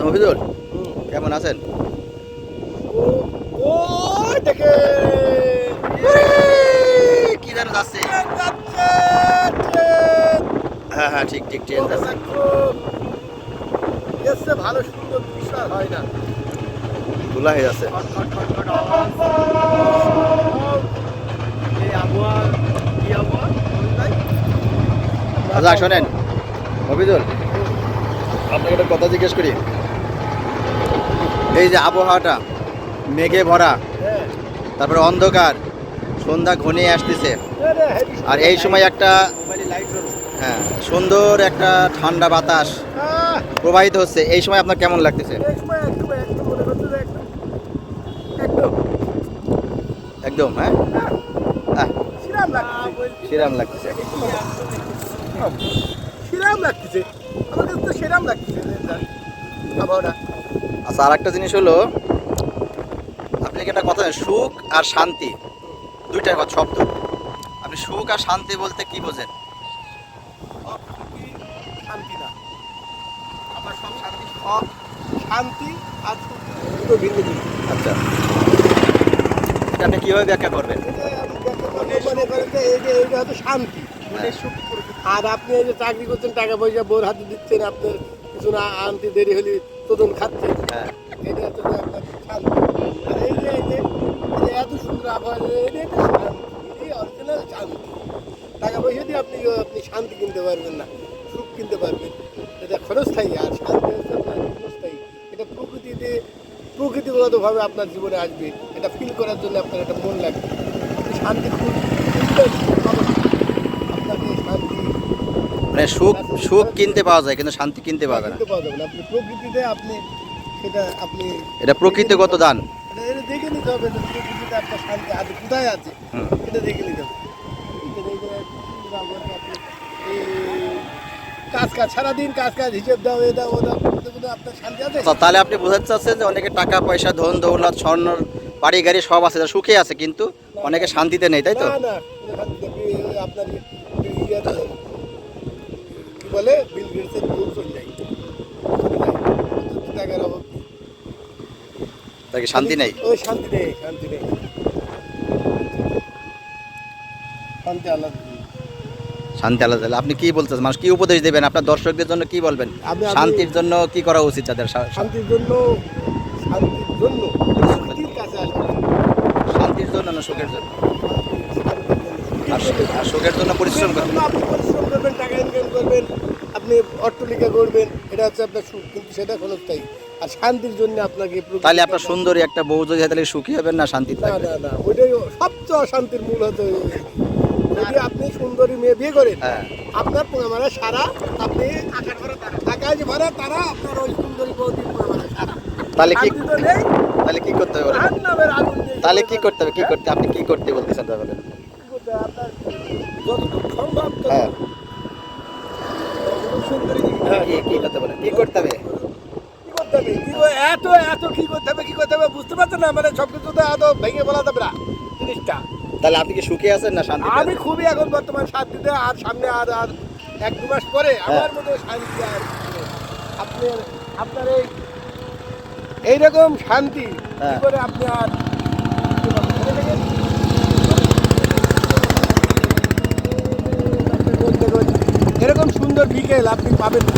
আসসালাম মফিজুল, কেমন আছেন? ও দেখে কি যেন যাচ্ছে। যাচ্ছে ট্রেন। হ্যাঁ হ্যাঁ, ঠিক ঠিক, ট্রেন যাচ্ছে। এসছে ভালো সুন্দর দৃশ্য আর হয় না। ধুলা হয়ে যাচ্ছে। খট খট খট খট আওয়াজ। এই আবহাওয়া কি আবহাওয়া ভাই? আচ্ছা শোনেন মফিজুল, আপনাকে একটা কথা জিজ্ঞেস করি। এই যে আবহাওয়াটা মেঘে ভরা, হ্যাঁ। তারপরে অন্ধকার, সন্ধ্যা ঘনিয়ে আসতেছে, আর এই সময় একটা হ্যাঁ সুন্দর একটা ঠান্ডা বাতাস প্রবাহিত হচ্ছে, এই সময় আপনার কেমন লাগতেছে? এই সময় একদম একদম মনে হচ্ছে যে একদম একদম একদম হ্যাঁ হ্যাঁ, শিরাম লাগছে। শিরাম লাগতেছে। শিরাম লাগতেছে, আমার কাছে তো শিরাম লাগতেছে আবহাওয়াটা। আচ্ছা, আর একটা জিনিস হলো, আপনি কি একটা কথা জানেন, সুখ আর শান্তি দুইটার কথা শব্দ। আপনি সুখ আর শান্তি বলতে কি বোঝেন? শান্তি না, আমার সব শান্তি, সব শান্তি আর সুখ দুটো ভিন্ন জিনিস। আচ্ছা, এটা আপনি কিভাবে ব্যাখ্যা করবেন? এটা আমি মনে করেন যে এই যে এইটা হচ্ছে শান্তি। আর আপনি এই যে চাকরি করছেন, টাকা পয়সা বোর হাতে দিচ্ছেন, আপনার কিছু না আনতে দেরি হলে তোদন খাচ্ছেন, হ্যাঁ, এটা হচ্ছে যে আপনার শান্তি। আর এই যে এত সুন্দর আবহাওয়া, এটা একটা শান্তি, এটাই অরিজিনাল শান্তি। টাকা পয়সা দিয়ে আপনি আপনি শান্তি কিনতে পারবেন না, সুখ কিনতে পারবেন, এটা ক্ষণস্থায়ী। আর শান্তি হচ্ছে আপনার দীর্ঘস্থায়ী। এটা প্রকৃতিগতভাবে আপনার জীবনে আসবে, এটা ফিল করার জন্য আপনার একটা মন লাগবে। আপনি শান্তি আপনাকে শান্তি মানে সুখ সুখ কিনতে পাওয়া যায় কিন্তু শান্তি কিনতে পাওয়া যায় না। কিনতে পাওয়া যাবে না। আপনি প্রকৃতিতে আপনি সেটা আপনি এটা প্রকৃতিগত দান। এটা দেখে নিতে হবে যে প্রকৃতিতে আপনার শান্তি আছে কোথায় আছে, হুম। এটা দেখে নিতে হবে। কাজ কাজ সারাদিন কাজ কাজ হিসেব দাও, এ দাও ও দাও, আপনার শান্তি আছে? আচ্ছা, তাহলে আপনি বোঝাতে চাচ্ছেন যে অনেকে টাকা পয়সা, ধন দৌলত, স্বর্ণ, বাড়ি গাড়ি সব আছে, তারা সুখে আছে, কিন্তু অনেকে শান্তিতে নেই, তাই তো? না না, কোনো শান্তি নেই। আপনার ইয়াতে কি বলে বিল গেটসের বউ চলে যায়, টাকার অভাব নেই। তাকে শান্তি নেই। ওই শান্তি নেই, শান্তি নেই, শান্তি আলাদা। শান্তি আলাদা। তাহলে আপনি কি বলতেছেন, মানুষ কি উপদেশ দেবেন, আপনার দর্শকদের জন্য কি বলবেন? শান্তির জন্য কি করা উচিত তাদের? শান্তির জন্য প্রকৃতির কাছে আসা উচিত। শান্তির জন্য না সুখের জন্য? আর সুখের জন্য পরিশ্রম করবেন। আপনি পরিশ্রম করবেন, টাকা ইনকাম করবেন, আপনি অট্টালিকা করবেন, এটা হচ্ছে আপনার সুখ, কিন্তু সেটা ক্ষণস্থায়ী। আর শান্তির জন্য আপনাকে তাহলে আপনার সুন্দরী একটা বউ যদি হয়, তাহলে সুখী হবেন না শান্তি না থাকবেন? না না, ওইটাই সবচেয়ে অশান্তির মূল হতো। যদি আপনি সুন্দরী মেয়ে বিয়ে করেন, হ্যাঁ, আপনার পোড়ামারা সারা, আপনি আকাশ ভরা তারা, আপনার ওই সুন্দরী বৌদির পোড়ামারা সারা। তাহলে কি শান্তি তো নেই, তাহলে কি করতে হবে বলেন? জাহান্নামের আগুন দিয়ে তাহলে কি করতে হবে, কি করতে, আপনি কি করতে বলতেছেন তা বলেন? কি করতে হবে? আপনার যতটুকু সম্ভব হ্যাঁ, সুন্দরী কি করতে বলেন, কি করতে হবে? কি করতে হবে, এত এত কি করতে হবে, কি করতে হবে বুঝতে পারছেন না? মানে সব কিছু তো এত ভেঙে বলা যাবে না জিনিসটা। তাহলে আপনি কি সুখে আছেন না শান্তিতে আমি আছেন? খুবই এখন বর্তমান শান্তিতে, আর সামনে আর আর এক দু মাস পরে আমার মতো শান্তি আর আপনার আপনার এইরকম শান্তি কি হ্যাঁ। করে আপনি আর এরকম সুন্দর বিকেল আপনি পাবেন না।